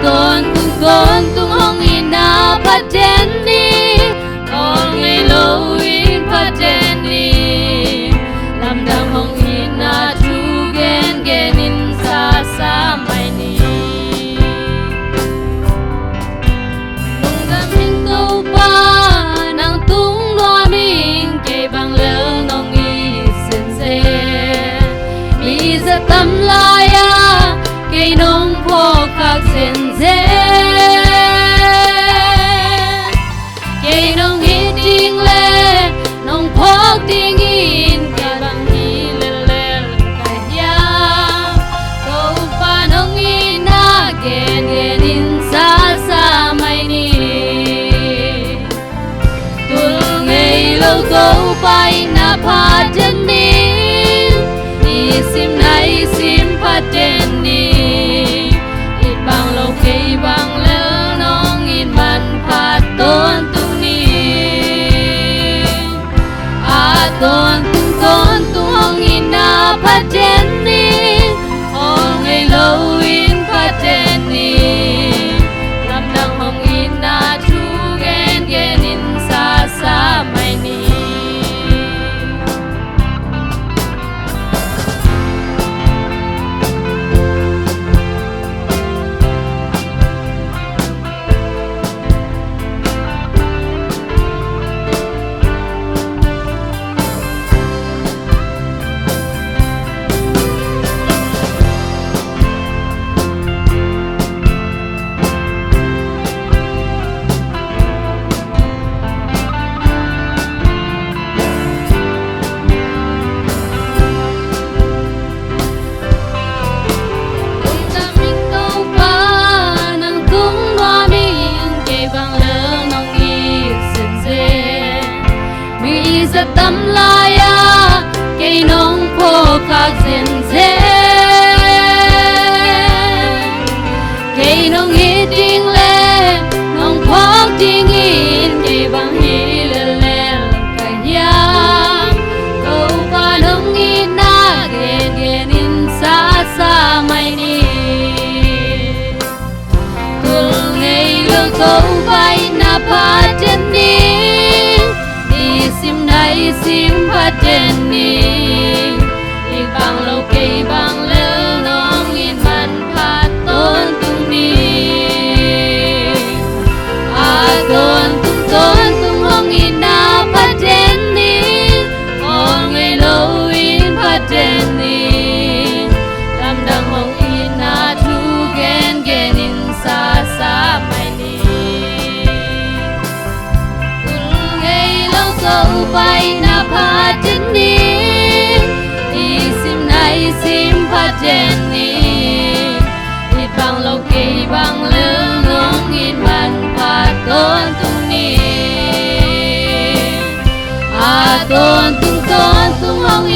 tôn tung hong ina pateni ong ei lo in pateni lam dam hong ina tu gen in sa sa mai ni nung dam min to pa nang tung lo min ke bang le nong i sen se mi za tam la ya ke nong po khak sen se ke nong hi ting le nong phok ting in ke bang hi le le ka ya to pa nong i na gen in sa sa mai ni tul ngei lo to pai na pha chen ni sim nai sim pha ten ni it bang lo ke bang le nong in man pha tôn tung ni a tôn tung hong in na pha ten ni hong ei lo in pha ten ni lam dang hong in na chu gen in sa sa mai ni tâm la ya cây nong po khak sen se cây nong hi ting le nong phok ting in cây bang hi le le ka ya to pa nong i na gen in sa sa mai ni tul ngei lo to pai na pa chen ni sim nai sim pha ten ni i bang lo ke bang le nong in man pha tôn tung ni a tôn tung hong in na pha ten ni hong ei lo in pha ten ni lam dang hong in na tu gen in sa sa mai ni go by na pa ten ni sim nai sim pa ten ni i bang lo ke bang le nong in man pa tôn tung ni a tôn tung hong